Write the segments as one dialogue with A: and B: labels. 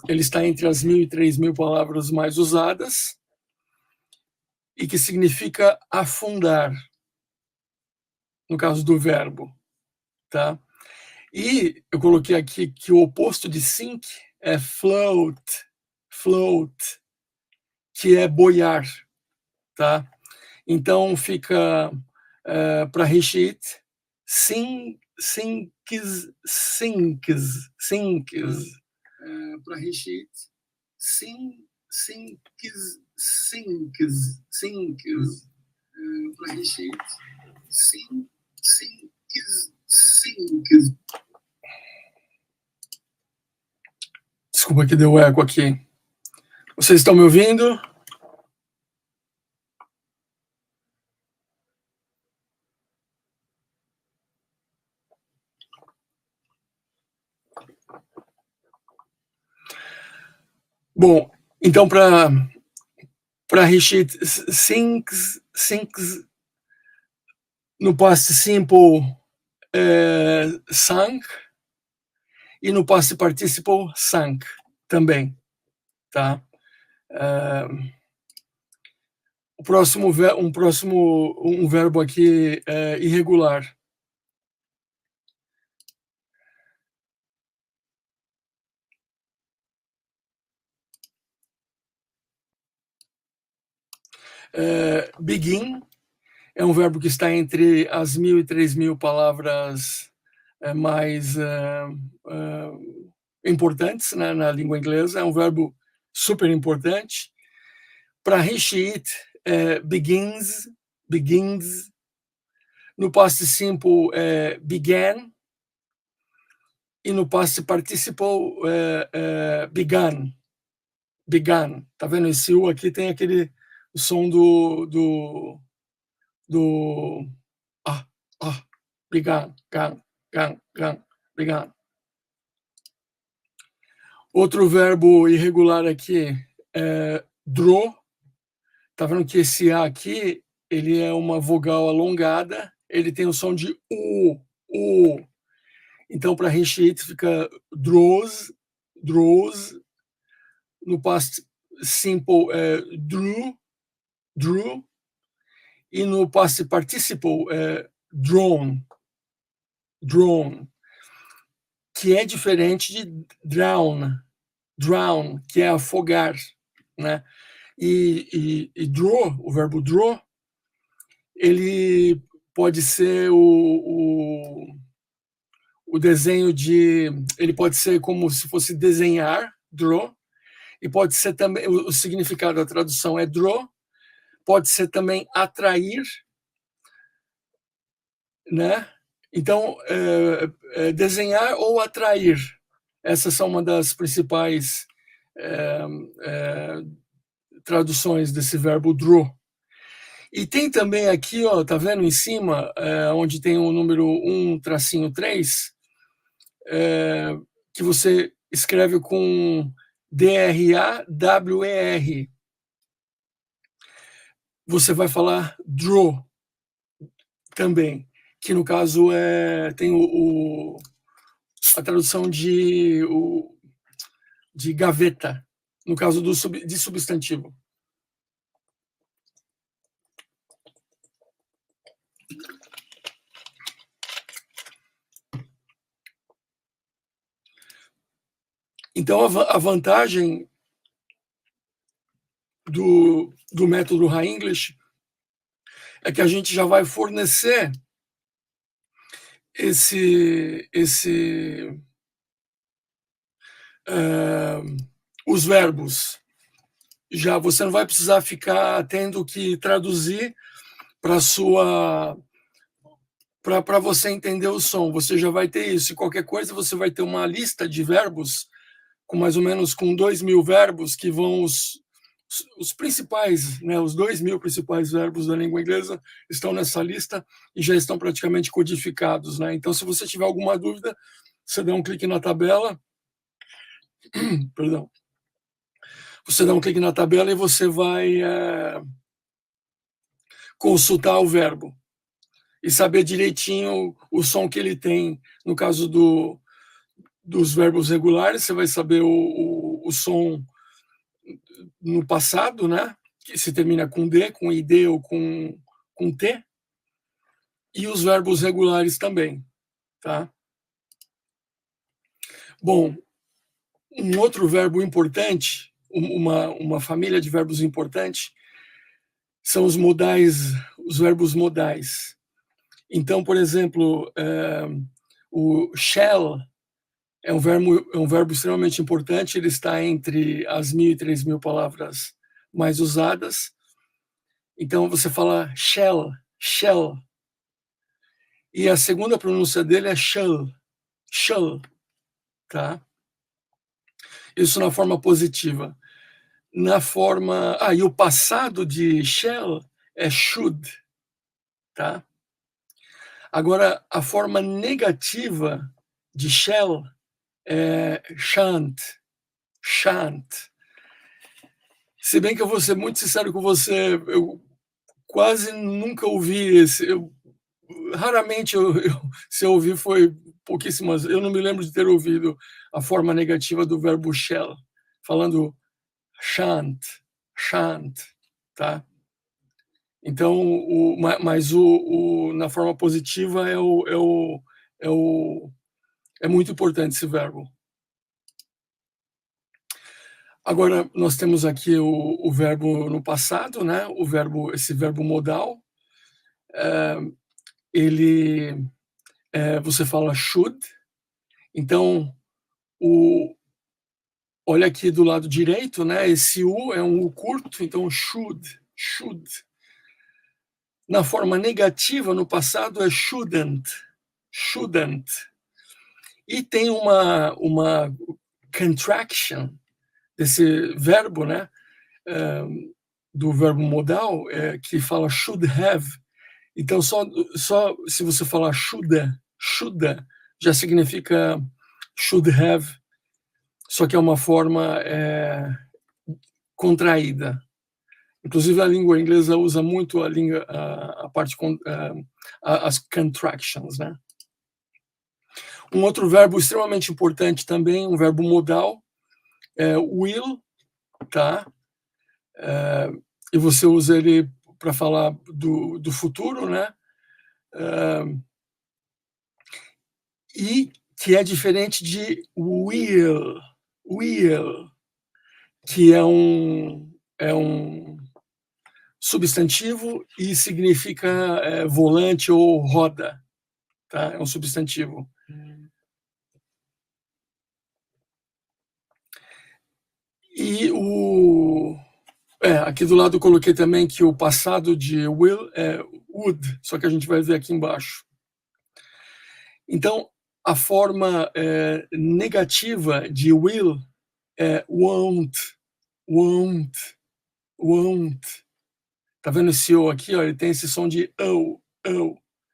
A: ele está entre as 1.000 e 3.000 palavras mais usadas, e que significa afundar, no caso do verbo, tá? E eu coloquei aqui que o oposto de sink é float, que é boiar, tá? Então fica para recheat, sinks. Para recheat, sinks. Para recheat, sinks. Desculpa que deu eco aqui. Vocês estão me ouvindo? Bom, então para recheat, sinks, no past simple, sunk, e no past participle, sunk também, tá? Um verbo aqui irregular. Begin é um verbo que está entre as 1.000 e 3.000 palavras mais importantes, né, na língua inglesa. É um verbo super importante. Para recheat, begins. No past simple, began. E no past participle, began. Tá vendo? Esse U aqui tem aquele som do began. Outro verbo irregular aqui é draw. Tá vendo que esse A aqui, ele é uma vogal alongada, ele tem o som de U. Então, para recheat, fica draws. No past simple, drew. E no past participle, drawn, que é diferente de drown, que é afogar, né? E draw, o verbo draw, ele pode ser o desenho de... Ele pode ser como se fosse desenhar, draw, e pode ser também... O significado da tradução é draw, pode ser também atrair, né? Então, desenhar ou atrair, essas são uma das principais traduções desse verbo draw. E tem também aqui, ó, tá vendo em cima, onde tem o número 1-3, que você escreve com D-R-A-W-E-R. Você vai falar draw também, que no caso tem a tradução de gaveta, no caso de substantivo. Então, a vantagem do método High English é que a gente já vai fornecer os verbos. Já você não vai precisar ficar tendo que traduzir para você entender o som. Você já vai ter isso. E qualquer coisa, você vai ter uma lista de verbos com mais ou menos 2.000 verbos que vão os principais, né, os 2.000 principais verbos da língua inglesa estão nessa lista e já estão praticamente codificados, né? Então, se você tiver alguma dúvida, você dá um clique na tabela, perdão, você dá um clique na tabela e você vai consultar o verbo e saber direitinho o som que ele tem. No caso dos verbos regulares, você vai saber o o som no passado, né, que se termina com D, com ID ou com T, e os verbos regulares também, tá? Bom, um outro verbo importante, uma família de verbos importante, são os verbos modais. Então, por exemplo, o shall é um verbo extremamente importante, ele está entre as 1.000 e 3.000 palavras mais usadas. Então, você fala shall, shall. E a segunda pronúncia dele é shall, shall, tá? Isso na forma positiva. Na forma... e o passado de shall é should, tá? Agora, a forma negativa de shall é shan't, shan't. Se bem que eu vou ser muito sincero com você, eu quase nunca ouvi esse. Raramente, se eu ouvi, foi pouquíssimas. Eu não me lembro de ter ouvido a forma negativa do verbo shall, falando shan't, shan't, tá? Então, mas na forma positiva é muito importante esse verbo. Agora, nós temos aqui o verbo no passado, né? Esse verbo modal. Você fala should. Então, olha aqui do lado direito, né? Esse U é um U curto, então should, should. Na forma negativa, no passado, é shouldn't, shouldn't. E tem uma contraction desse verbo, né? Do verbo modal, que fala should have. Então, só se você falar shoulda, já significa should have, só que é uma forma contraída. Inclusive, a língua inglesa usa muito as contractions, né? Um outro verbo extremamente importante também, um verbo modal, é will, tá? E você usa ele para falar do futuro, né? E que é diferente de will, que é um substantivo e significa volante ou roda, tá? É um substantivo. E aqui do lado eu coloquei também que o passado de will é would, só que a gente vai ver aqui embaixo. Então, a forma negativa de will é won't. Tá vendo esse O aqui? Ó, ele tem esse som de O.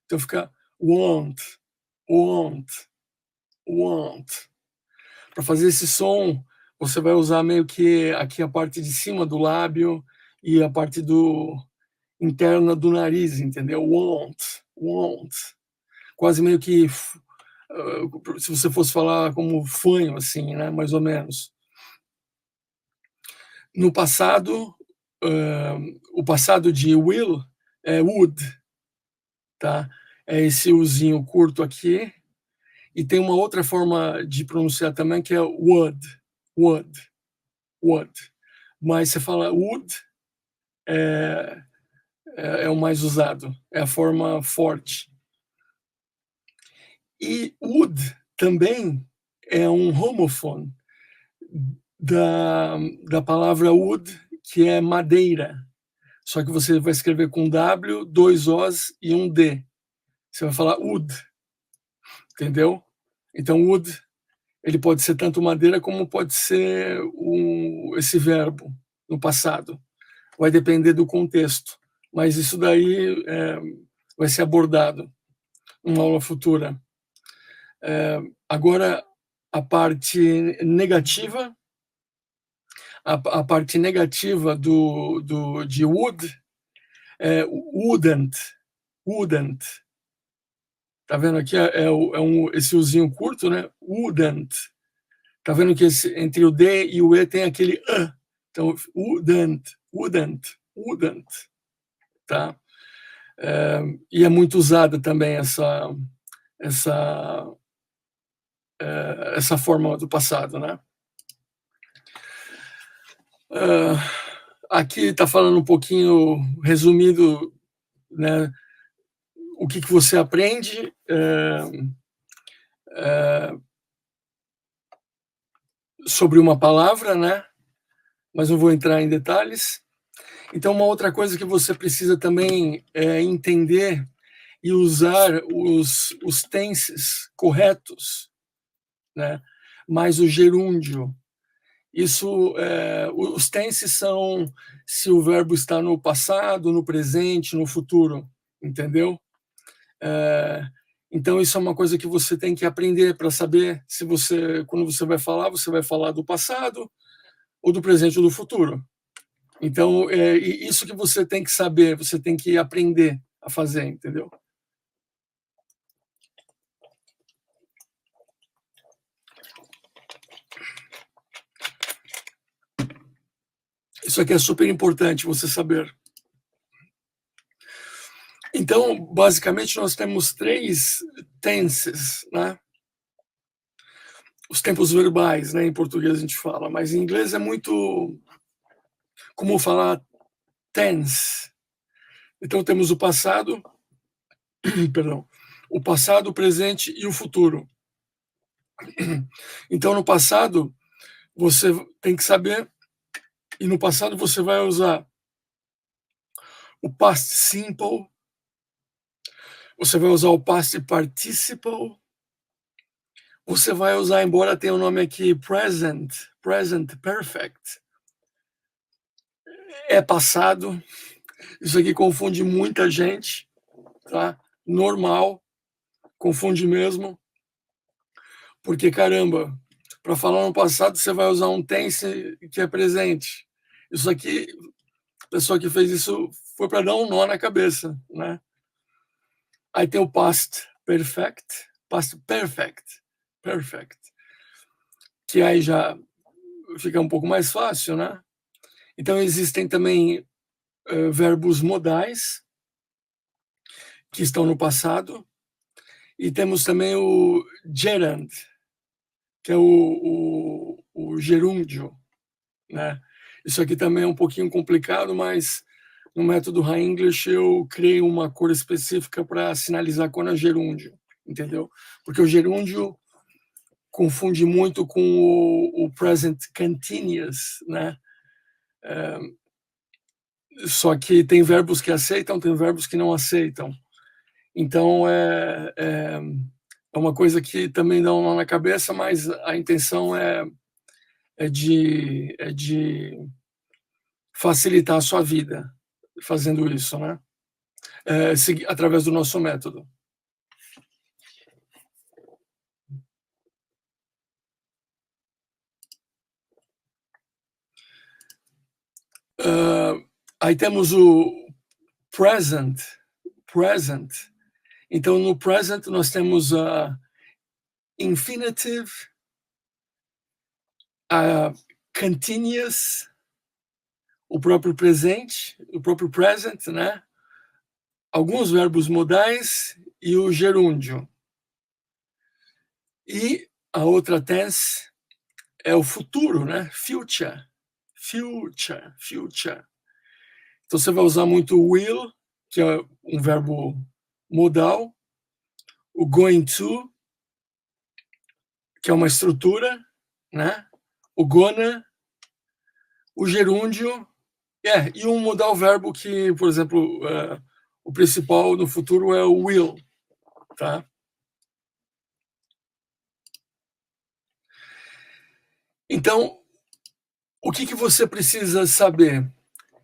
A: Então fica won't. Para fazer esse som, você vai usar meio que aqui a parte de cima do lábio e a parte interna do nariz, entendeu? Won't. Quase meio que se você fosse falar como fanho, assim, né? Mais ou menos. No passado, o passado de will é would, tá? É esse uzinho curto aqui. E tem uma outra forma de pronunciar também, que é would. Mas você fala would, é o mais usado, é a forma forte. E wood também é um homófono da palavra wood, que é madeira. Só que você vai escrever com W, 2 Os e um D. Você vai falar wood, entendeu? Então, wood, ele pode ser tanto madeira como pode ser esse verbo no passado. Vai depender do contexto. Mas isso daí vai ser abordado numa aula futura. Agora, a parte negativa, a parte negativa de would é wouldn't. Tá vendo aqui? Esse uzinho curto, né? Wouldn't. Tá vendo que entre o D e o E tem aquele A. Então, wouldn't, tá? E é muito usada também essa forma do passado, né? Aqui está falando um pouquinho, resumido, né, o que você aprende sobre uma palavra, né? Mas não vou entrar em detalhes. Então, uma outra coisa que você precisa também entender e usar os tenses corretos, né? Mais o gerúndio. Isso, os tenses são se o verbo está no passado, no presente, no futuro, entendeu? Então, isso é uma coisa que você tem que aprender para saber se quando você vai falar do passado, ou do presente ou do futuro. Então, isso que você tem que saber, você tem que aprender a fazer, entendeu? Isso aqui é super importante você saber. Então, basicamente, nós temos 3 tenses, né? Os tempos verbais, né? Em português a gente fala, mas em inglês é muito comum falar tense. Então, temos o passado, perdão, o passado, o presente e o futuro. Então, no passado, você tem que saber, e no passado você vai usar o past simple, você vai usar o past participle, você vai usar, embora tenha o nome aqui present perfect, é passado. Isso aqui confunde muita gente, tá? Normal, confunde mesmo, porque caramba, para falar no passado você vai usar um tense que é presente. Isso aqui, a pessoa que fez isso foi para dar um nó na cabeça, né? Aí tem o past perfect, que aí já fica um pouco mais fácil, né? Então existem também verbos modais que estão no passado, e temos também o gerund, que é o gerúndio, né? Isso aqui também é um pouquinho complicado, mas no método High English eu criei uma cor específica para sinalizar quando é gerúndio, entendeu? Porque o gerúndio confunde muito com o present continuous, né? Só que tem verbos que aceitam, tem verbos que não aceitam. Então, é uma coisa que também dá um nó na cabeça, mas a intenção é de facilitar a sua vida fazendo isso, né? Através do nosso método. Aí temos o present. Então, no present, nós temos a infinitive, a continuous, o próprio presente, o próprio present, né? Alguns verbos modais e o gerúndio. E a outra tense é o futuro, né? Future. Então você vai usar muito o will, que é um verbo modal, o going to, que é uma estrutura, né? O gonna, o gerúndio, e um modal verbo que, por exemplo, o principal no futuro é o will, tá? Então, o que você precisa saber?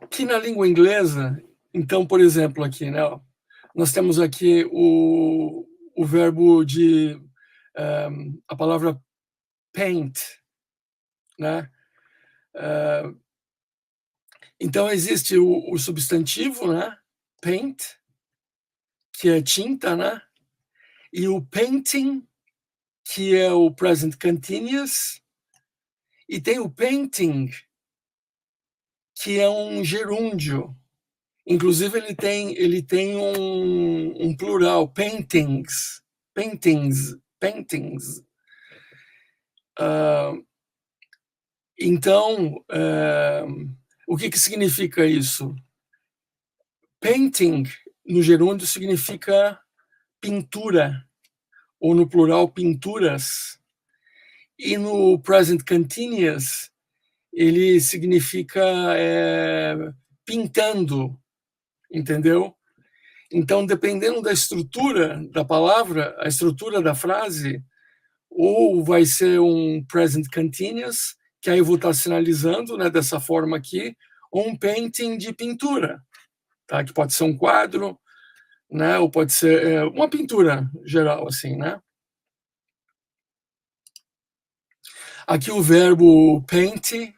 A: Que na língua inglesa, então, por exemplo, aqui, né? Nós temos aqui o verbo a palavra paint, né? Então, existe o substantivo, né? Paint, que é tinta, né? E o painting, que é o present continuous, E tem o painting, que é um gerúndio. Inclusive, ele tem um plural, paintings. Então, o que significa isso? Painting, no gerúndio, significa pintura, ou no plural, pinturas. E no present continuous, ele significa pintando, entendeu? Então, dependendo da estrutura da palavra, a estrutura da frase, ou vai ser um present continuous, que aí eu vou estar sinalizando, né, dessa forma aqui, ou um painting de pintura, tá? Que pode ser um quadro, né, ou pode ser uma pintura geral, assim, né? Aqui o verbo paint,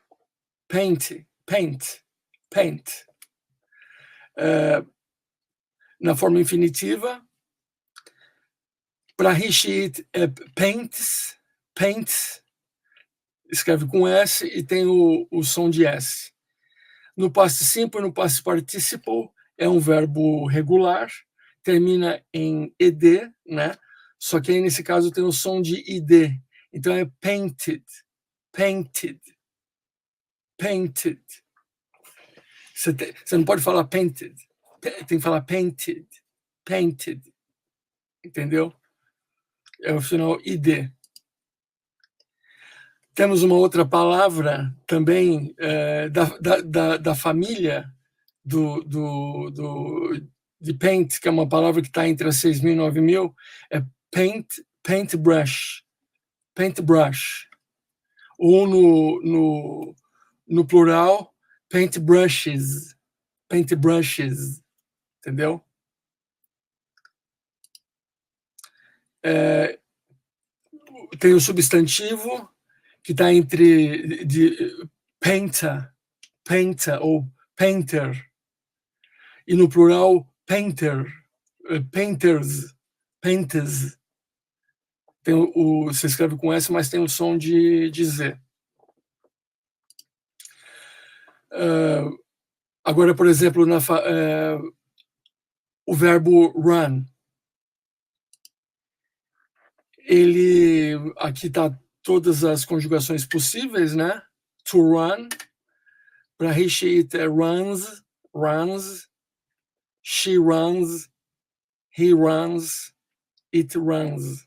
A: na forma infinitiva. Para he, she, it, paints, escreve com S e tem o som de S. No past simple e no past participle é um verbo regular, termina em ed, né? Só que aí nesse caso tem o som de id. Então é painted. Você não pode falar painted, tem que falar painted. Entendeu? É o final id. Temos uma outra palavra também da família de paint, que é uma palavra que está entre as 6.000 e 9.000, é paintbrush. Ou no plural, paintbrushes, entendeu? Tem o substantivo, que está entre painter ou painter, e no plural painters. Você escreve com S, mas tem o som de Z. Agora, por exemplo, o verbo run. Aqui está todas as conjugações possíveis, né? To run. Para he, she, it é runs. She runs. He runs. It runs.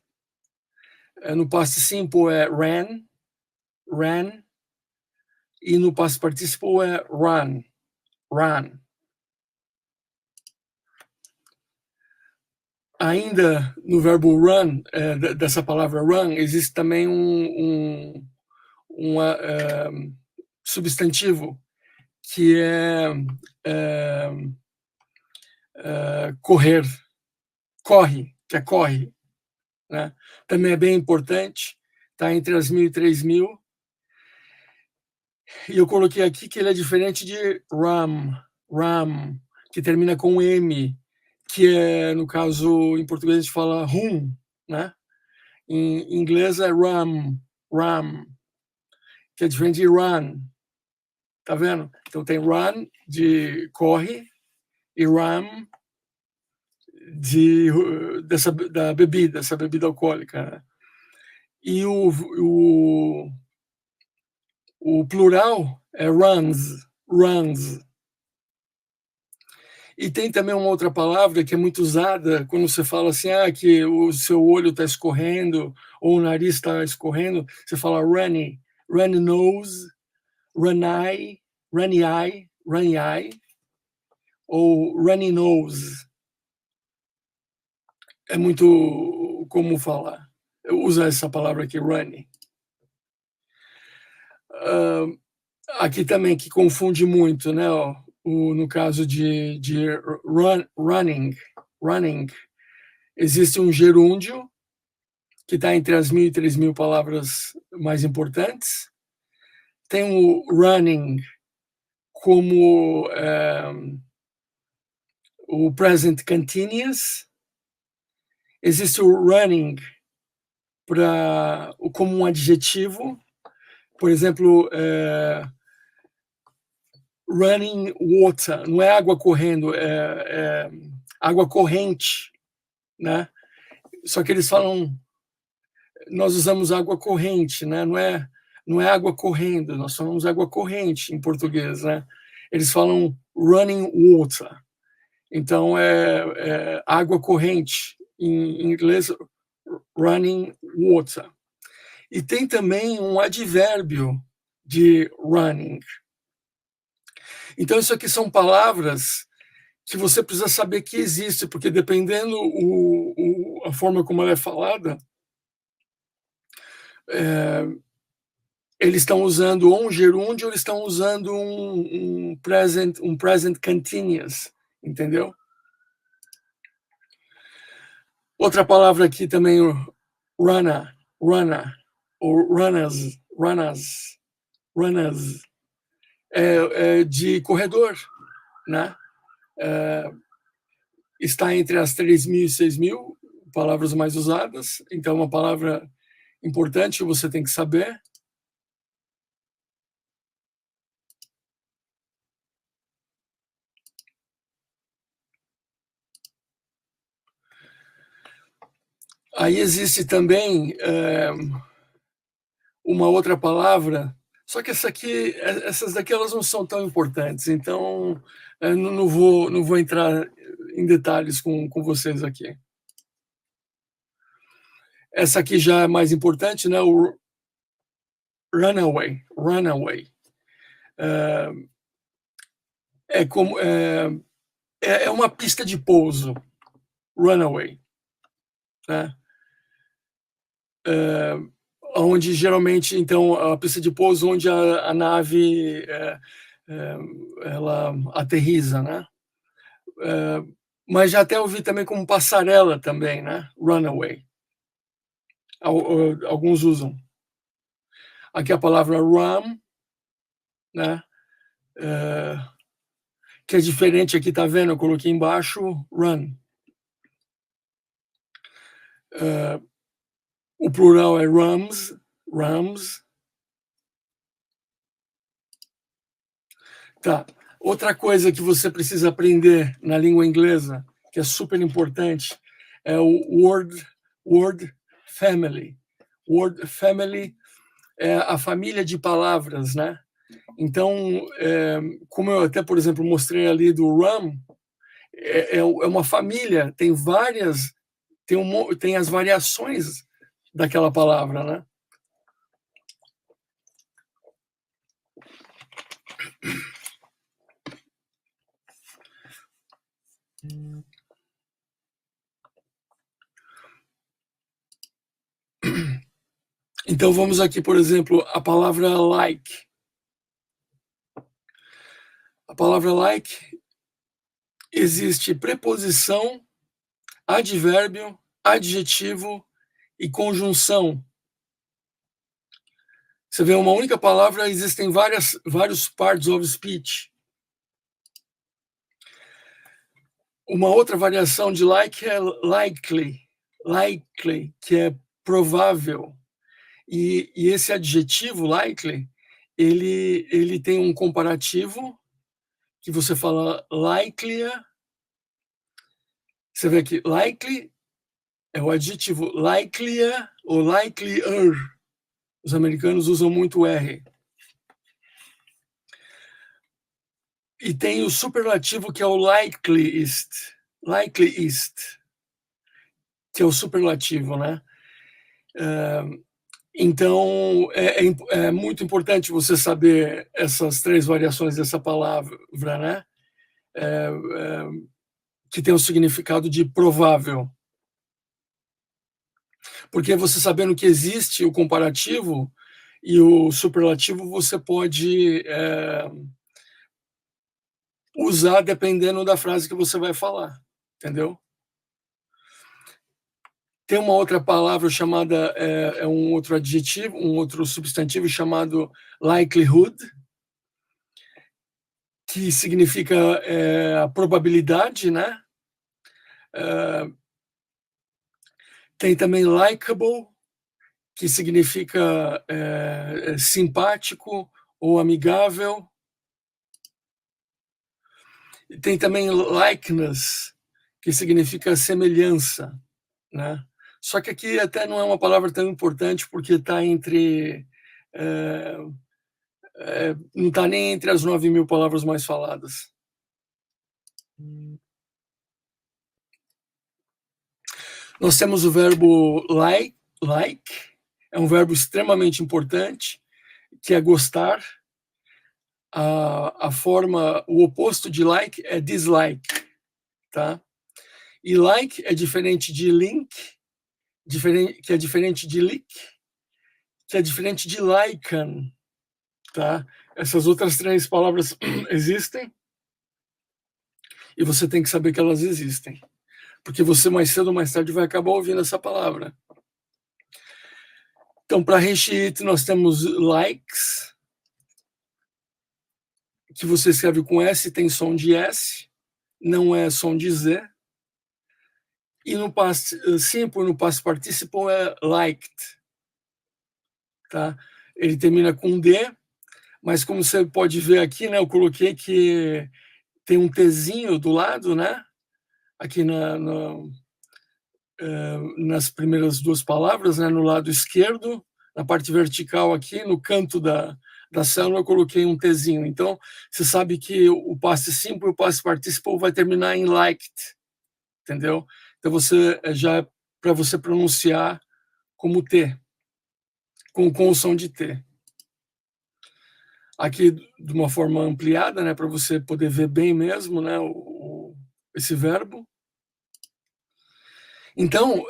A: No past simple é ran. E no past participle é run. Ainda no verbo run, dessa palavra run, existe também um substantivo que é correr, que é corre, né? Também é bem importante, está entre as 1.000 e 3.000. E eu coloquei aqui que ele é diferente de ram, que termina com M, que é, no caso, em português a gente fala rum, né? Em inglês é ram, que é diferente de run. Tá vendo? Então tem run de corre e ram da bebida, essa bebida alcoólica, né? E o plural é runs. E tem também uma outra palavra que é muito usada quando você fala assim, que o seu olho está escorrendo ou o nariz está escorrendo, você fala runny nose, runny eye, ou runny nose. É muito comum falar. Eu uso essa palavra aqui, runny. Aqui também, que confunde muito, né? No caso de running, existe um gerúndio que está entre as 1.000 e 3.000 palavras mais importantes. Tem o running como o present continuous. Existe o running como um adjetivo, por exemplo, running water, não é água correndo, é água corrente, né? Só que eles falam, nós usamos água corrente, né? Não é água correndo, nós falamos água corrente em português, né? Eles falam running water, então é água corrente, em inglês running water. E tem também um advérbio de running. Então isso aqui são palavras que você precisa saber que existe, porque dependendo a forma como ela é falada, eles estão usando ou um gerúndio ou eles estão usando um present continuous, entendeu? Outra palavra aqui também, runner, ou runners, de corredor, né? Está entre as 3.000 e 6.000 palavras mais usadas, então é uma palavra importante que você tem que saber. Aí existe também uma outra palavra, só que essas daqui elas não são tão importantes, então não vou entrar em detalhes com vocês aqui. Essa aqui já é mais importante, né? O runaway. É uma pista de pouso, runaway, né? Onde geralmente, então, a pista de pouso onde a nave ela aterriza, né? Mas já até ouvi também como passarela também, né? Runaway. Alguns usam. Aqui a palavra run, né? Que é diferente aqui, tá vendo? Eu coloquei embaixo run. O plural é rams. Tá. Outra coisa que você precisa aprender na língua inglesa, que é super importante, é o word family. Word family é a família de palavras, né? Então, como eu até, por exemplo, mostrei ali do rum, é uma família, tem as variações daquela palavra, né? Então vamos aqui, por exemplo, a palavra like. A palavra like existe preposição, advérbio, adjetivo e conjunção. Você vê, uma única palavra, existem vários parts of speech. Uma outra variação de like é likely, que é provável. E esse adjetivo, likely, ele tem um comparativo, que você fala likelier. Você vê aqui, likely é o adjetivo, likelier ou likelier. Os americanos usam muito o R. E tem o superlativo, que é o likeliest, que é o superlativo, né? Então, é muito importante você saber essas 3 variações dessa palavra, né? Que tem o significado de provável. Porque você sabendo que existe o comparativo e o superlativo, você pode usar dependendo da frase que você vai falar, entendeu? Tem uma outra palavra chamada, um outro adjetivo, um outro substantivo chamado likelihood, que significa a probabilidade, né? Tem também likable, que significa simpático ou amigável. E tem também likeness, que significa semelhança, né? Só que aqui até não é uma palavra tão importante, porque está entre... não está nem entre as 9.000 palavras mais faladas. Nós temos o verbo like, é um verbo extremamente importante, que é gostar. A forma, o oposto de like é dislike, tá? E like é diferente de link, que é diferente de lick, que é diferente de liken, tá? Essas outras 3 palavras existem e você tem que saber que elas existem, porque você mais cedo ou mais tarde vai acabar ouvindo essa palavra. Então, para Reshit, nós temos likes, que você escreve com S, tem som de S, não é som de Z. E no past simple, no past participle, é liked, tá? Ele termina com D, mas como você pode ver aqui, né, eu coloquei que tem um Tzinho do lado, né? Aqui nas primeiras 2 palavras, né, no lado esquerdo, na parte vertical aqui, no canto da célula, eu coloquei um Tzinho. Então, você sabe que o past simple e o past participle vai terminar em liked, entendeu? Então, você já para você pronunciar como T, com o som de T. Aqui, de uma forma ampliada, né, para você poder ver bem mesmo, né, esse verbo. Então,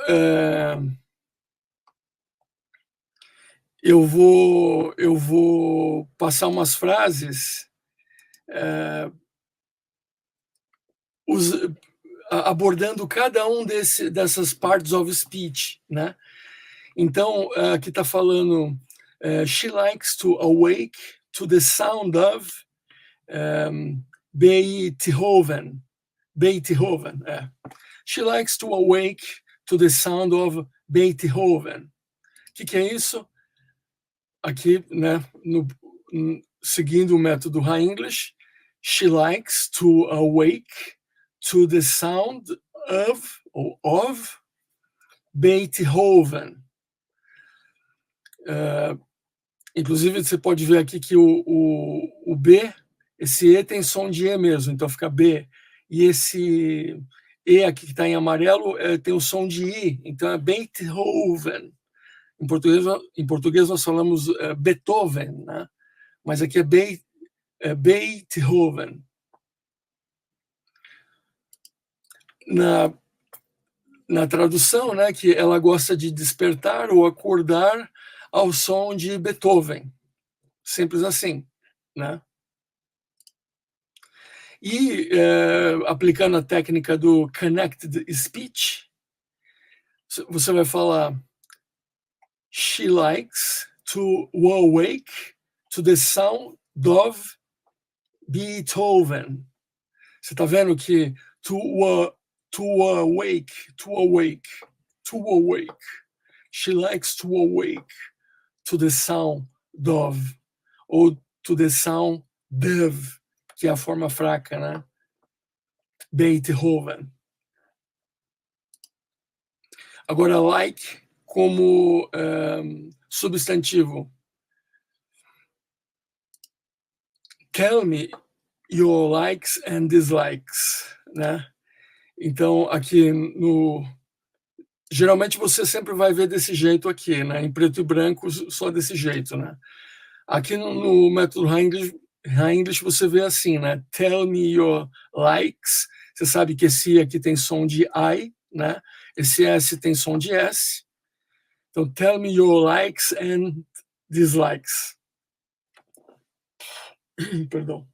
A: eu vou passar umas frases abordando cada um dessas parts of speech, né? Então, aqui está falando, she likes to awake to the sound of Beethoven. Beethoven, She likes to awake to the sound of Beethoven. O que é isso? Aqui, né, seguindo o método High English, she likes to awake to the sound of Beethoven. Inclusive, você pode ver aqui que o B, esse E tem som de E mesmo, então fica B. E esse E aqui que está em amarelo tem o som de I, então é Beethoven. Em português nós falamos Beethoven, né? Mas aqui é Beethoven. Na tradução, né, que ela gosta de despertar ou acordar ao som de Beethoven. Simples assim, né? E aplicando a técnica do connected speech, você vai falar she likes to awake to the sound of Beethoven. Você está vendo que to awake. She likes to awake to the sound of, ou to the sound of, que é a forma fraca, né? Beethoven. Agora, like como substantivo. Tell me your likes and dislikes, né? Então, aqui geralmente você sempre vai ver desse jeito aqui, né? Em preto e branco, só desse jeito, né? Aqui no método High English você vê assim, né? Tell me your likes. Você sabe que esse aqui tem som de I, né? Esse S tem som de S. Então, tell me your likes and dislikes. Perdão.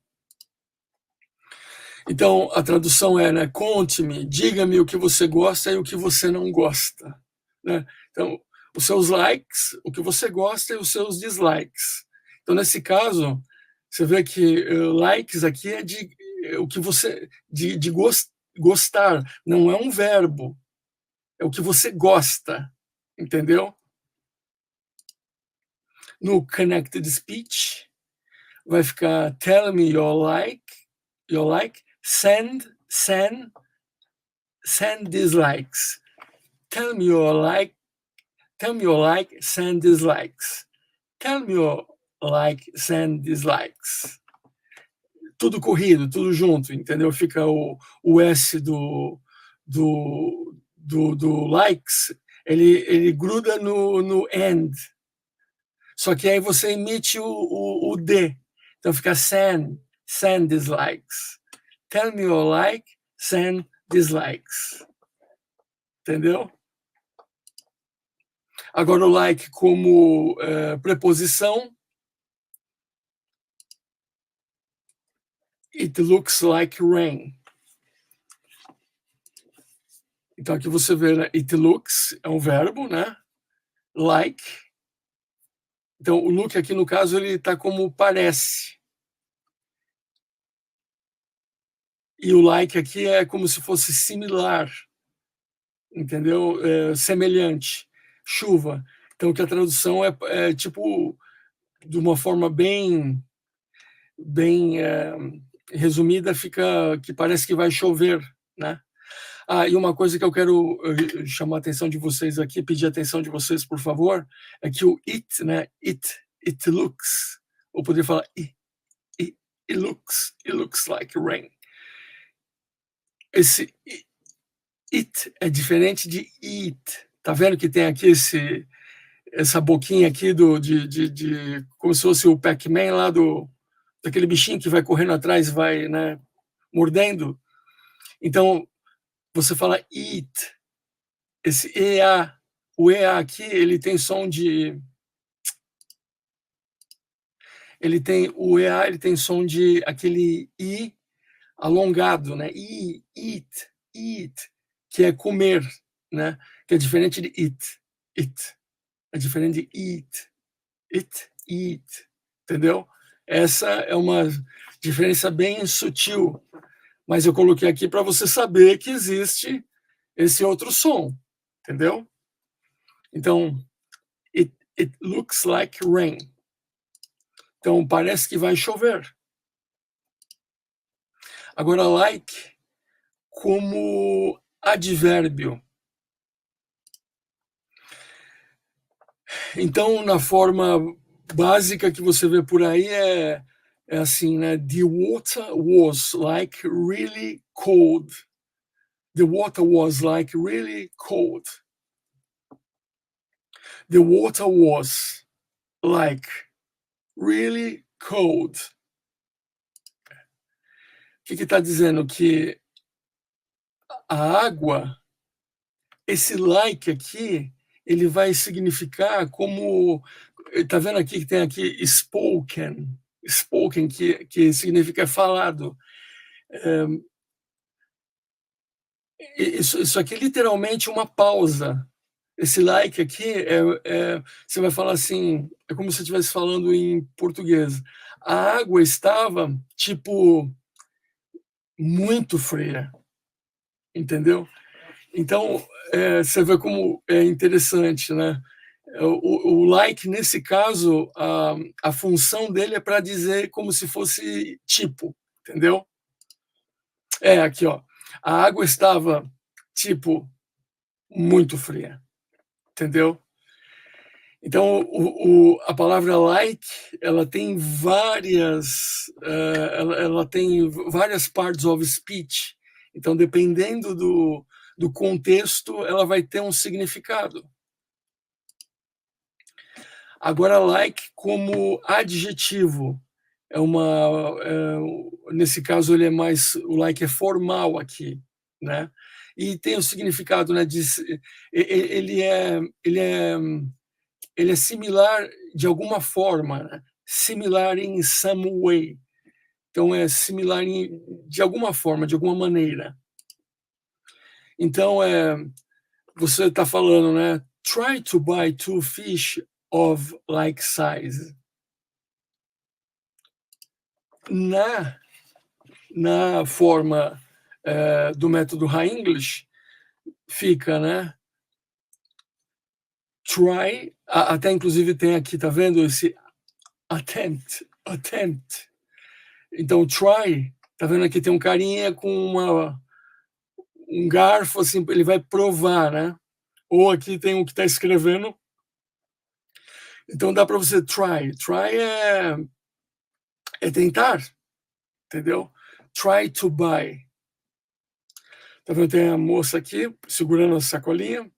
A: Então, a tradução é, né? Conte-me, diga-me o que você gosta e o que você não gosta, né? Então, os seus likes, o que você gosta e os seus dislikes. Então, nesse caso, você vê que likes aqui é de o que você de gostar, não é um verbo, é o que você gosta, entendeu? No connected speech, vai ficar tell me your like, send dislikes. Tell me your like, send dislikes. Tell me your like, send dislikes. Tudo corrido, tudo junto, entendeu? Fica o S do likes, ele gruda no end. Só que aí você emite o D. Então fica send dislikes. Tell me your like, send dislikes. Entendeu? Agora o like como preposição. It looks like rain. Então aqui você vê, né? It looks é um verbo, né? Like. Então o look aqui no caso ele está como parece. E o like aqui é como se fosse similar. Entendeu? Semelhante. Chuva. Então que a tradução é tipo de uma forma bem resumida, fica que parece que vai chover, né? E uma coisa que eu quero chamar a atenção de vocês aqui, pedir a atenção de vocês, por favor, é que o it, né? It looks, ou poderia falar it looks like rain. Esse it é diferente de eat. Tá vendo que tem aqui essa boquinha aqui de como se fosse o Pac-Man lá daquele bichinho que vai correndo atrás e vai, né, mordendo. Então, você fala eat. Esse EA, o EA aqui, ele tem som de... O EA, ele tem som de aquele I alongado, né? Eat, que é comer, né? Que é diferente de it. É diferente de eat, entendeu? Essa é uma diferença bem sutil, mas eu coloquei aqui para você saber que existe esse outro som, entendeu? Então, it looks like rain. Então, parece que vai chover. Agora, like como advérbio. Então, na forma básica que você vê por aí é assim, né? The water was like really cold. The water was like really cold. The water was like really cold. O que está dizendo? Que a água, esse like aqui, ele vai significar como... Está vendo aqui que tem aqui spoken, que significa falado. Isso aqui é literalmente uma pausa. Esse like aqui, você vai falar assim, é como se você estivesse falando em português. A água estava, tipo, muito fria. Entendeu? Então, você vê como é interessante, né? O like, nesse caso, a função dele é para dizer como se fosse tipo, entendeu? Aqui, ó. A água estava, tipo, muito fria, entendeu? Então, a palavra like, ela tem ela tem várias parts of speech. Então, dependendo do contexto, ela vai ter um significado. Agora, like como adjetivo, nesse caso ele é mais, o like é formal aqui, né? E tem o significado, né? Ele é similar de alguma forma, né? Similar in some way. Então é similar de alguma forma, de alguma maneira. Então você está falando, né? Try to buy 2 fish of like size. Na forma do método High English, fica, né? try, até inclusive tem aqui, tá vendo esse attempt. Então, try, tá vendo aqui tem um carinha com um garfo, assim, ele vai provar, né? Ou aqui tem o que está escrevendo. Então dá para você try. Try é tentar, entendeu? Try to buy. Tá vendo? Tem a moça aqui segurando a sacolinha.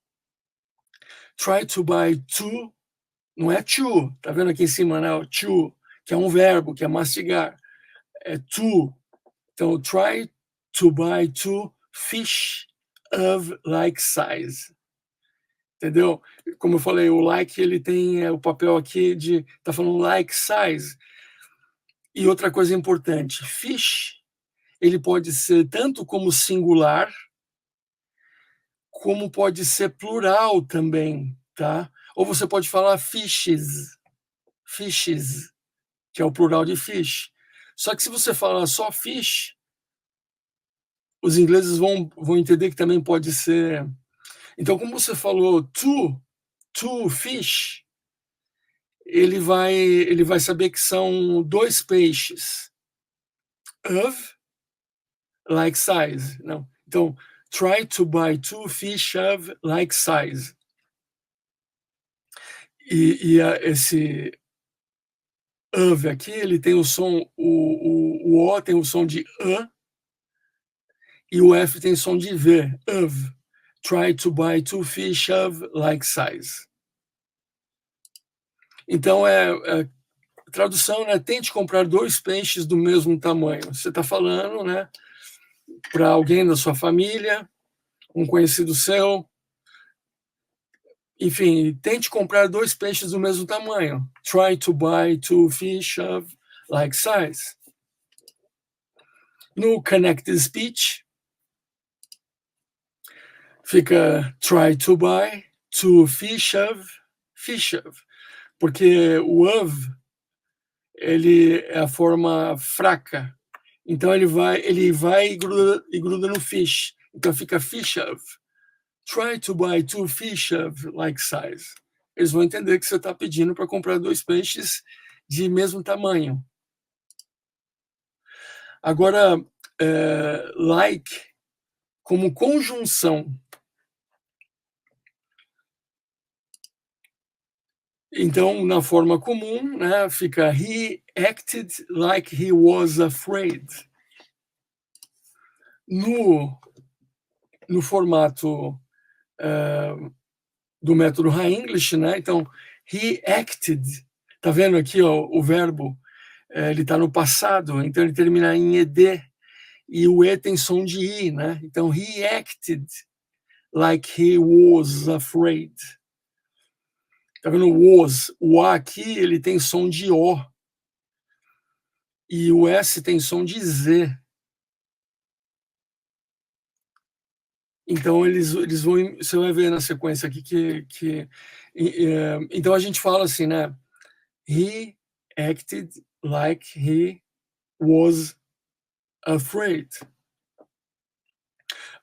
A: Try to buy two, não é chew, tá vendo aqui em cima, né? O chew, que é um verbo, que é mastigar. É to. Então, try to buy two fish of like size. Entendeu? Como eu falei, o like ele tem o papel aqui de tá falando like size. E outra coisa importante, fish, ele pode ser tanto como singular, como pode ser plural também, tá? Ou você pode falar fishes, que é o plural de fish. Só que se você falar só fish, os ingleses vão entender que também pode ser. Então, como você falou two fish, ele vai saber que são dois peixes. Of like size. Não. Então, try to buy two fish of like size. Esse of aqui, ele tem o som, o O tem o som de e o F tem som de V, of. Try to buy two fish of like size. Então, tradução, né? Tente comprar dois peixes do mesmo tamanho. Você está falando, né? Para alguém da sua família, um conhecido seu. Enfim, tente comprar dois peixes do mesmo tamanho. Try to buy two fish of like size. No connected speech, fica try to buy two fish of, porque o of, ele é a forma fraca. Então ele vai e gruda no fish. Então fica fish of. Try to buy two fish of like size. Eles vão entender que você está pedindo para comprar dois peixes de mesmo tamanho. Agora, like, como conjunção. Então, na forma comum, né, fica he acted like he was afraid. No formato do método High English, né? Então, he acted. Tá vendo aqui, ó, o verbo? Ele está no passado, então ele termina em ed, e o e tem som de i, né? Então, he acted like he was afraid. Tá vendo o was? O a aqui, ele tem som de o, e o s tem som de z. Então, eles vão, você vai ver na sequência aqui então a gente fala assim, né? He acted like he was afraid.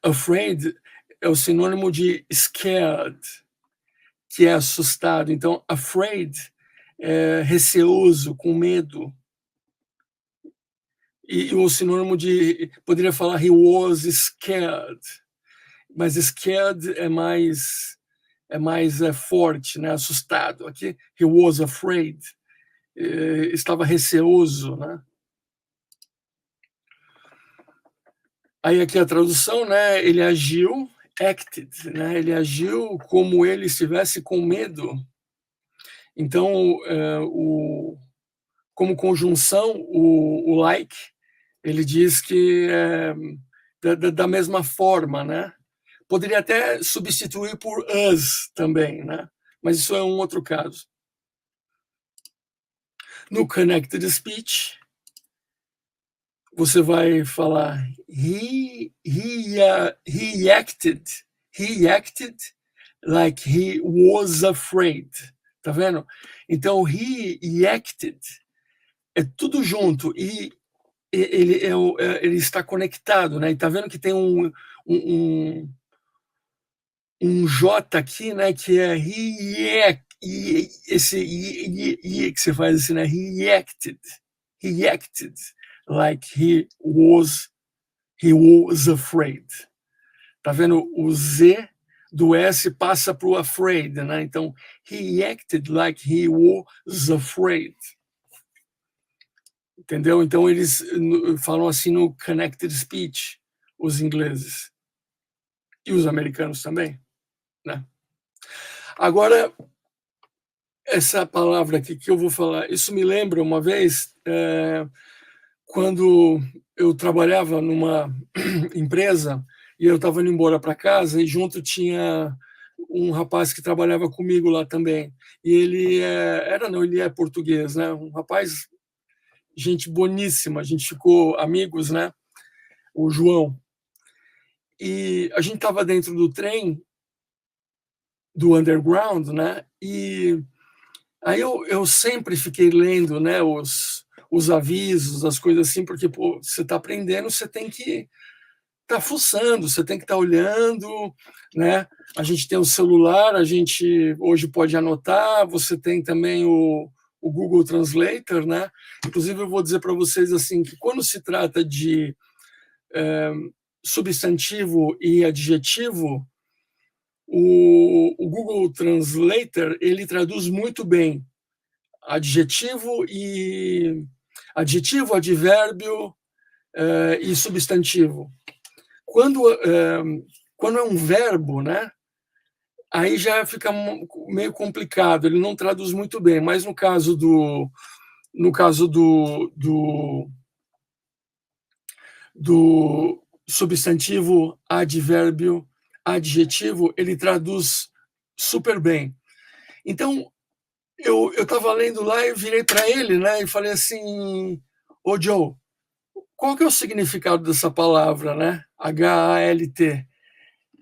A: Afraid é o sinônimo de scared, que é assustado. Então, afraid é receoso, com medo. E o sinônimo de, poderia falar he was scared, mas scared é mais forte, né? Assustado. Aqui, he was afraid, estava receoso, né? Aí aqui a tradução, né? Ele agiu, acted, né? Ele agiu como ele estivesse com medo. Então, como conjunção, o like, ele diz que da mesma forma, né? Poderia até substituir por us também, né? Mas isso é um outro caso. No connected speech, você vai falar he acted like he was afraid. Tá vendo? Então, he acted é tudo junto e ele está conectado, né? E tá vendo que tem um J aqui, né, que é react, e esse I que você faz assim, né, reacted, like he was afraid. Tá vendo? O Z do S passa para o afraid, né? Então, he acted like he was afraid. Entendeu? Então, eles falam assim no connected speech, os ingleses. E os americanos também, né? Agora, essa palavra aqui que eu vou falar, isso me lembra uma vez, quando eu trabalhava numa empresa e eu estava indo embora para casa e junto tinha um rapaz que trabalhava comigo lá também. E ele é português, né? Um rapaz, gente boníssima, a gente ficou amigos, né? O João. E a gente estava dentro do trem do underground, né? E aí eu sempre fiquei lendo, né? Os avisos, as coisas assim, porque pô, você está aprendendo, você tem que estar fuçando, você tem que estar olhando, né? A gente tem o celular, a gente hoje pode anotar, você tem também o Google Translator, né? Inclusive, eu vou dizer para vocês assim que quando se trata de substantivo e adjetivo, o Google Translator ele traduz muito bem adjetivo, advérbio e substantivo. Quando é um verbo, né? Aí já fica meio complicado. Ele não traduz muito bem. Mas no caso do substantivo, advérbio, adjetivo, ele traduz super bem. Então eu estava lendo lá e virei para ele, né? E falei assim: "Ô Joe, qual que é o significado dessa palavra, né? HALT?"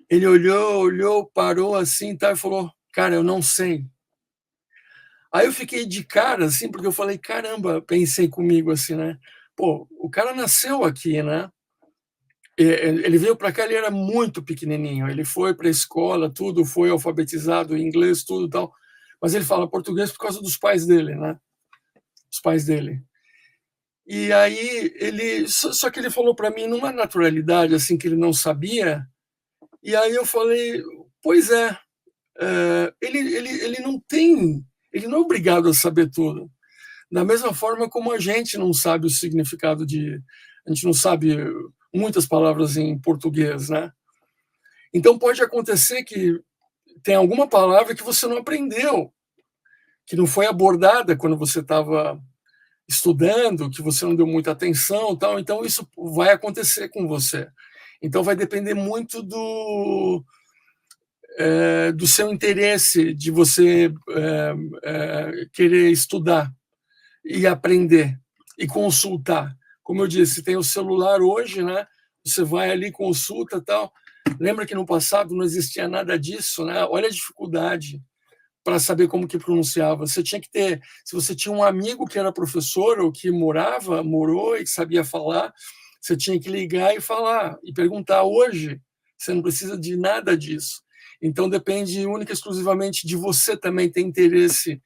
A: Ele olhou, parou assim, tá, e falou: "Cara, eu não sei." Aí eu fiquei de cara, assim, porque eu falei: "Caramba", pensei comigo assim, né? Pô, o cara nasceu aqui, né? Ele veio para cá, ele era muito pequenininho. Ele foi para a escola, tudo, foi alfabetizado em inglês, tudo tal. Mas ele fala português por causa dos pais dele, né? Os pais dele. E aí só que ele falou para mim numa naturalidade assim que ele não sabia. E aí eu falei: "Pois é, ele não tem, ele não é obrigado a saber tudo. Da mesma forma como a gente não sabe o significado a gente não sabe muitas palavras em português, né? Então pode acontecer que tem alguma palavra que você não aprendeu, que não foi abordada quando você estava estudando, que você não deu muita atenção, tal. Então isso vai acontecer com você. Então vai depender muito do seu interesse, de você querer estudar e aprender e consultar. Como eu disse, tem o celular hoje, né? Você vai ali, consulta, tal. Lembra que no passado não existia nada disso, né? Olha a dificuldade para saber como que pronunciava. Você tinha que ter, se você tinha um amigo que era professor ou que morou e que sabia falar, você tinha que ligar e falar e perguntar. Hoje, você não precisa de nada disso. Então depende única e exclusivamente de você também ter interesse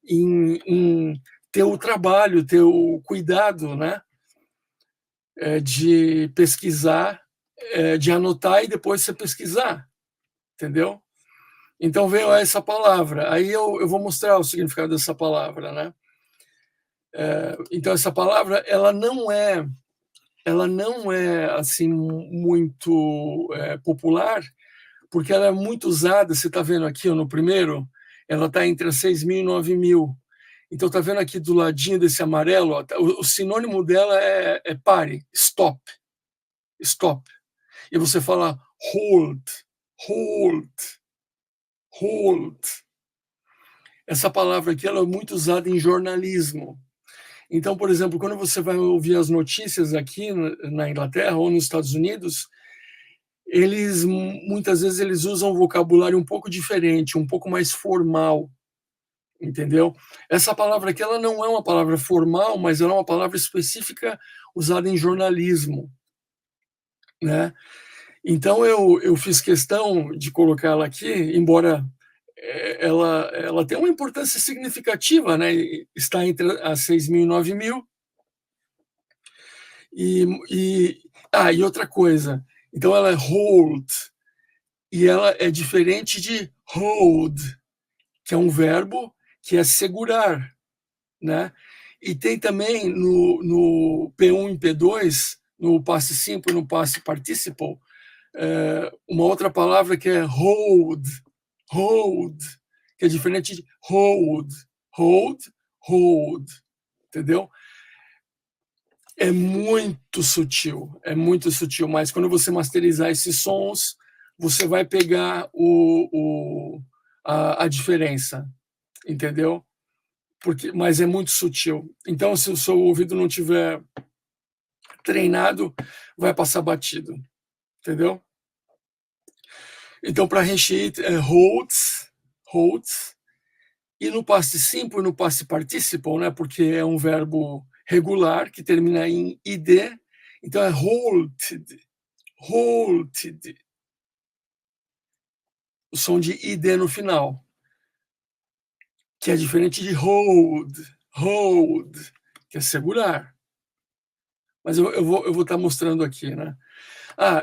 A: em ter o trabalho, ter o cuidado, né, de pesquisar, de anotar e depois você pesquisar, entendeu? Então veio essa palavra. Aí eu vou mostrar o significado dessa palavra, né? Então essa palavra ela não é assim muito popular, porque ela é muito usada. Você está vendo aqui ó, no primeiro, ela está entre 6.000 e 9.000. Então, tá vendo aqui do ladinho desse amarelo? Ó, o sinônimo dela é pare, stop, stop. E você fala hold, hold, hold. Essa palavra aqui ela é muito usada em jornalismo. Então, por exemplo, quando você vai ouvir as notícias aqui na Inglaterra ou nos Estados Unidos, eles muitas vezes eles usam um vocabulário um pouco diferente, um pouco mais formal. Entendeu? Essa palavra aqui ela não é uma palavra formal, mas ela é uma palavra específica usada em jornalismo, né? Então eu fiz questão de colocá-la aqui, embora ela tenha uma importância significativa, né? Está entre as 6.000 e 9.000. E outra coisa, então ela é hold, e ela é diferente de hold, que é um verbo que é segurar, né? E tem também no P1 e P2, no passe simple e no passe participle, uma outra palavra que é hold, que é diferente de hold, hold, entendeu? É muito sutil, mas quando você masterizar esses sons, você vai pegar a diferença, entendeu? Mas é muito sutil. Então, se o seu ouvido não tiver treinado, vai passar batido, entendeu? Então, para Renshiit, é holds, e no passe simple e no passe participle, né, porque é um verbo regular que termina em id, então é holted, o som de id no final, que é diferente de hold, que é segurar. Mas eu vou estar mostrando aqui, né?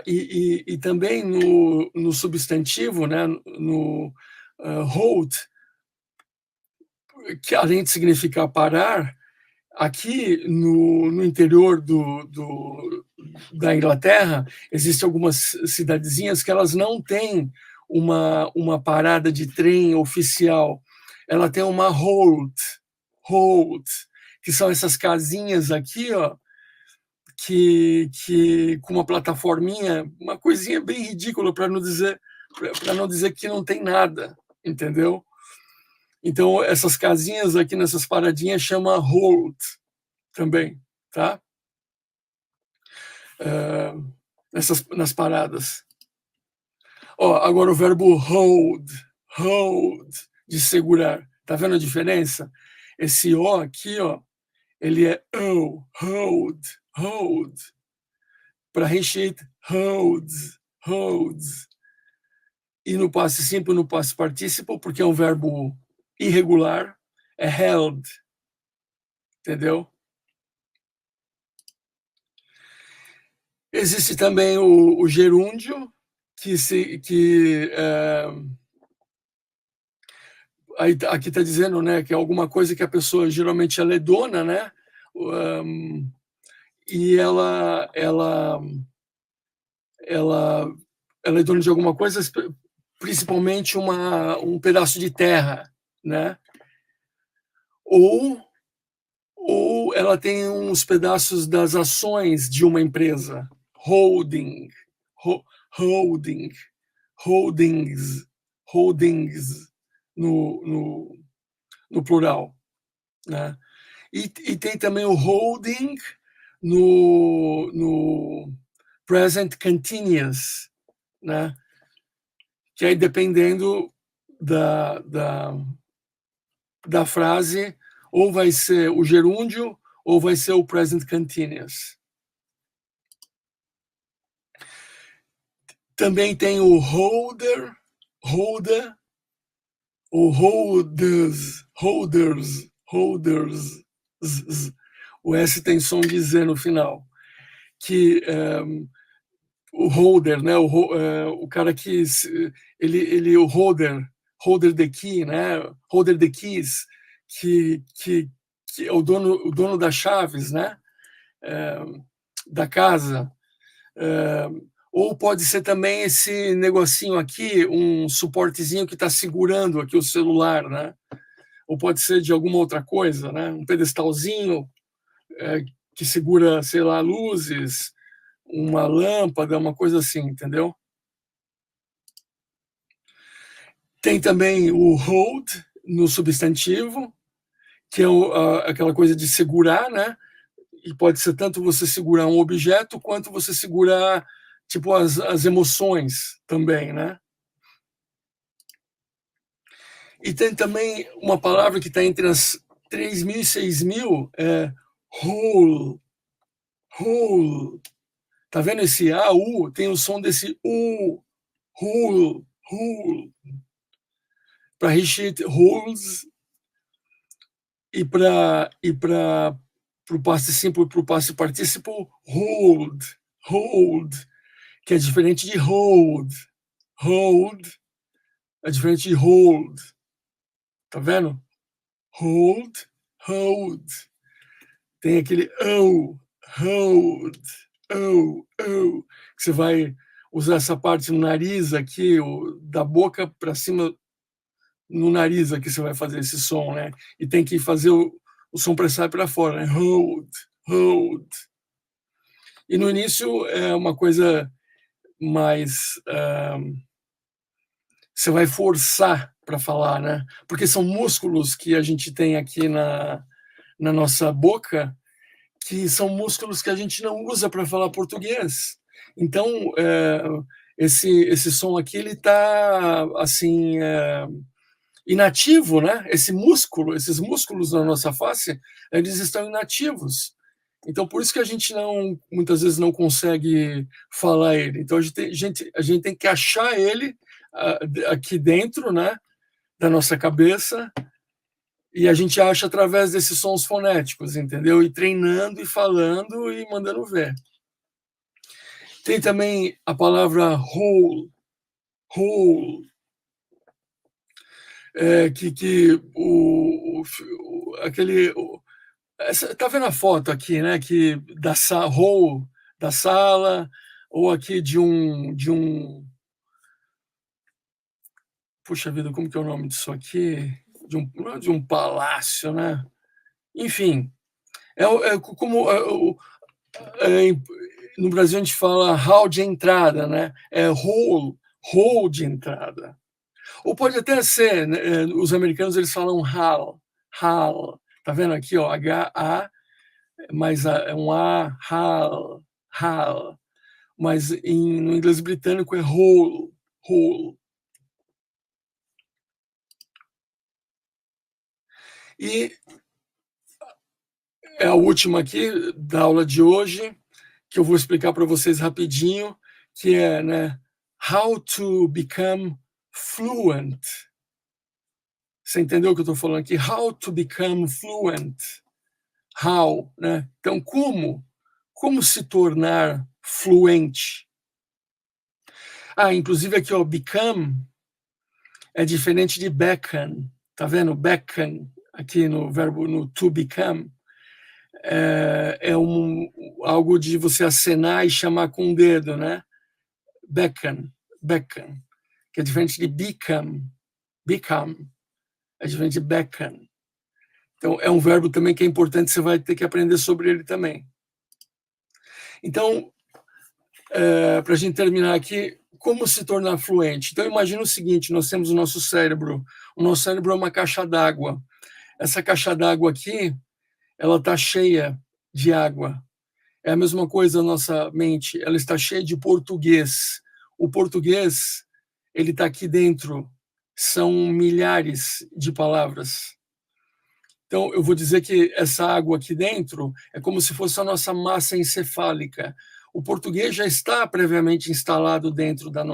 A: E também no substantivo, né, no hold, que além de significar parar, aqui no interior da Inglaterra, existem algumas cidadezinhas que elas não têm uma parada de trem oficial. Ela tem uma hold, que são essas casinhas aqui, ó, que com uma plataforminha, uma coisinha bem ridícula para não dizer que não tem nada, entendeu? Então essas casinhas aqui nessas paradinhas chama hold também, tá? Nas paradas. Agora o verbo hold, de segurar. Tá vendo a diferença? Esse O aqui, ó, ele é hold. Para Renshiit, holds. E no passe simple e no passe participle, porque é um verbo irregular, é held. Entendeu? Existe também o gerúndio, aqui está dizendo, né, que é alguma coisa que a pessoa geralmente ela é dona, né? E ela é dona de alguma coisa, principalmente um pedaço de terra, né? Ou ela tem uns pedaços das ações de uma empresa, holdings, no plural, né? E tem também o holding no present continuous, né? Que aí, dependendo da frase, ou vai ser o gerúndio ou vai ser o present continuous. Também tem o holder, ou holders. O S tem som de Z no final. Que o holder, né? O cara que o holder the key, né? Holder the keys, que é o dono das chaves, né? Da casa. Ou pode ser também esse negocinho aqui, um suportezinho que está segurando aqui o celular, né? Ou pode ser de alguma outra coisa, né? Um pedestalzinho que segura, sei lá, luzes, uma lâmpada, uma coisa assim, entendeu? Tem também o hold no substantivo, que é aquela coisa de segurar, né? E pode ser tanto você segurar um objeto quanto você segurar tipo as emoções também, né? E tem também uma palavra que está entre as 3.000 e 6.000, whole, Tá vendo esse AU? Tem o som desse U, hul, hul. Para recheat rules para o passe simples e para o passe participio hold, hold, que é diferente de hold. Hold é diferente de hold. Tá vendo? Hold, hold. Tem aquele hold, que você vai usar essa parte no nariz aqui, da boca para cima no nariz aqui você vai fazer esse som, né? E tem que fazer o som para sair para fora, né? Hold, hold. E no início é uma coisa mais você vai forçar para falar, né? Porque são músculos que a gente tem aqui na nossa boca, que são músculos que a gente não usa para falar português. Então, esse som aqui, ele está, assim, inativo, né? Esses músculos na nossa face, eles estão inativos. Então, por isso que a gente muitas vezes não consegue falar ele. Então, a gente tem que achar ele aqui dentro, né, da nossa cabeça, e a gente acha através desses sons fonéticos, entendeu? E treinando, e falando, e mandando ver. Tem também a palavra whole, tá vendo a foto aqui, né? Que hall da sala, ou aqui de um. Puxa vida, como que é o nome disso aqui? Não é de um palácio, né? Enfim, como no Brasil a gente fala hall de entrada, né? É hall de entrada. Ou pode até ser, né, os americanos eles falam hall. Tá vendo aqui, ó, H-A, mas é um A, hall. Mas no inglês britânico é whole. E é a última aqui da aula de hoje, que eu vou explicar para vocês rapidinho, que é, né, how to become fluent. Você entendeu o que eu estou falando aqui? How to become fluent. How, né? Então, como se tornar fluente? Inclusive aqui, ó, become é diferente de beckon. Tá vendo? Beckon, aqui no verbo, no to become, é algo de você acenar e chamar com o dedo, né? Beckon, que é diferente de become, é diferente de beckon. Então, é um verbo também que é importante, você vai ter que aprender sobre ele também. Então, para a gente terminar aqui, como se tornar fluente? Então, imagina o seguinte, nós temos o nosso cérebro é uma caixa d'água. Essa caixa d'água aqui, ela está cheia de água. É a mesma coisa a nossa mente, ela está cheia de português. O português, ele está aqui dentro, são milhares de palavras. Então, eu vou dizer que essa água aqui dentro é como se fosse a nossa massa encefálica. O português já está previamente instalado dentro da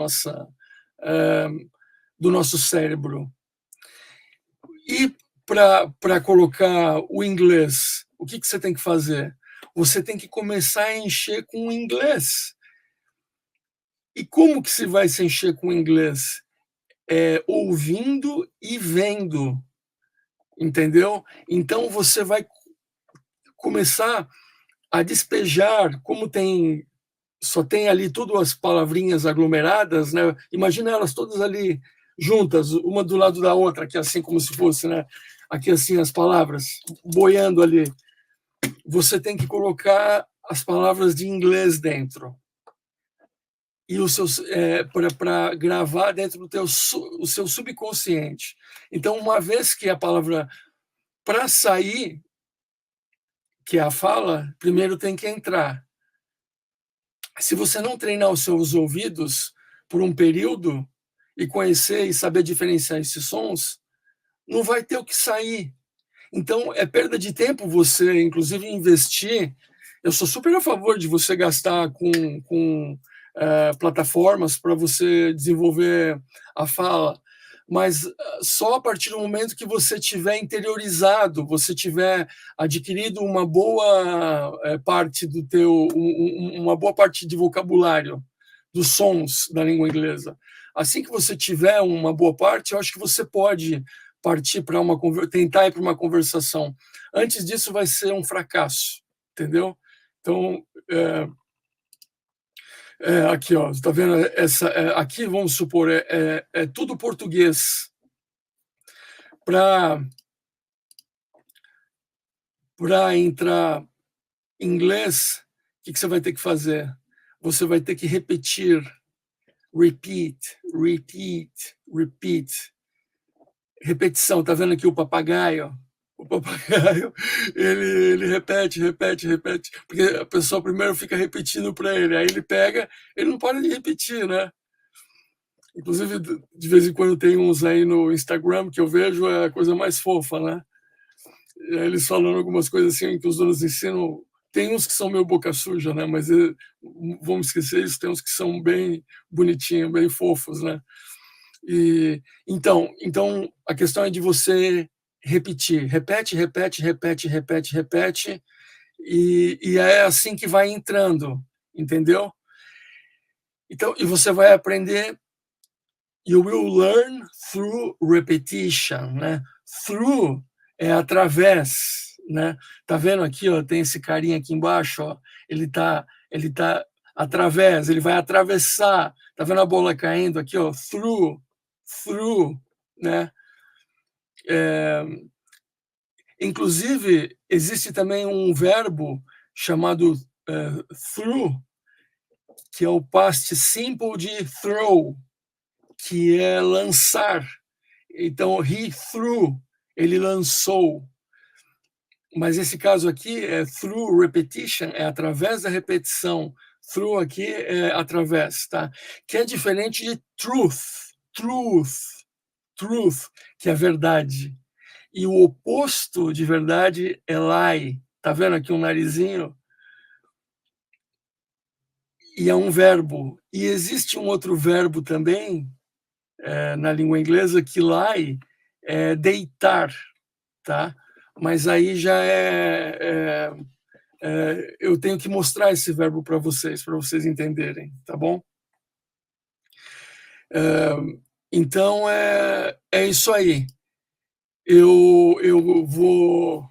A: do nosso cérebro. E para colocar o inglês, o que você tem que fazer? Você tem que começar a encher com o inglês. E como que se vai se encher com o inglês? Ouvindo e vendo. Entendeu? Então você vai começar a despejar, como só tem ali todas as palavrinhas aglomeradas, né? Imagina elas todas ali juntas, uma do lado da outra, aqui assim como se fosse, né? Aqui assim as palavras boiando ali. Você tem que colocar as palavras de inglês dentro. E para gravar dentro do o seu subconsciente. Então, uma vez que a palavra para sair, que é a fala, primeiro tem que entrar. Se você não treinar os seus ouvidos por um período e conhecer e saber diferenciar esses sons, não vai ter o que sair. Então, é perda de tempo você, inclusive, investir Eu sou super a favor de você gastar com plataformas para você desenvolver a fala, mas só a partir do momento que você tiver interiorizado, você tiver adquirido uma boa parte do teu, uma boa parte de vocabulário dos sons da língua inglesa. Assim que você tiver uma boa parte, eu acho que você pode partir para tentar ir para uma conversação. Antes disso, vai ser um fracasso, entendeu? Então, aqui, ó, tá vendo? Aqui, vamos supor, é tudo português. Para entrar em inglês, o que você vai ter que fazer? Você vai ter que repetir. Repeat, repeat, repeat. Repetição, tá vendo aqui o papagaio? O papagaio, ele repete, repete, repete, porque a pessoa primeiro fica repetindo para ele, aí ele pega, ele não para de repetir, né? Inclusive, de vez em quando tem uns aí no Instagram que eu vejo, é a coisa mais fofa, né? Eles falando algumas coisas assim que os donos ensinam. Tem uns que são meio boca suja, né? Mas vamos esquecer isso, tem uns que são bem bonitinhos, bem fofos, né? Então, a questão é de você repetir. Repete, repete, repete, repete, repete. E é assim que vai entrando, entendeu? Então, e você vai aprender. You will learn through repetition, né? Through é através, né? Tá vendo aqui, ó, tem esse carinha aqui embaixo, ó, ele tá através, ele vai atravessar. Tá vendo a bola caindo aqui, ó? Through, né? Inclusive, existe também um verbo chamado through, que é o past simple de throw, que é lançar. Então, he threw, ele lançou. Mas esse caso aqui é through repetition, é através da repetição. Through aqui é através, tá? Que é diferente de truth, que é verdade. E o oposto de verdade é lie. Tá vendo aqui um narizinho? E é um verbo. E existe um outro verbo também, na língua inglesa, que lie é deitar, tá? Mas aí já eu tenho que mostrar esse verbo para vocês entenderem, tá bom? Então, é isso aí. Eu vou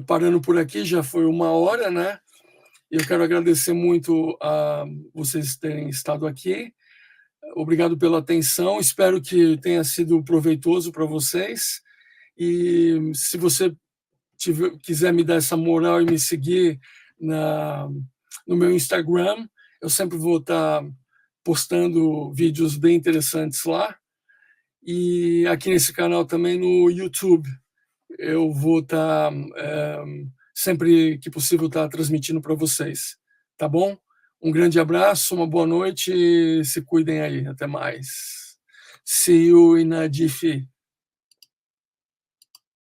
A: parando por aqui, já foi 1 hora, né? Eu quero agradecer muito a vocês terem estado aqui. Obrigado pela atenção, espero que tenha sido proveitoso para vocês. E se você quiser me dar essa moral e me seguir no meu Instagram, eu sempre vou estar postando vídeos bem interessantes lá. E aqui nesse canal também no YouTube, eu vou estar, sempre que possível, estar transmitindo para vocês. Tá bom? Um grande abraço, uma boa noite e se cuidem aí. Até mais. See you in a jiffy.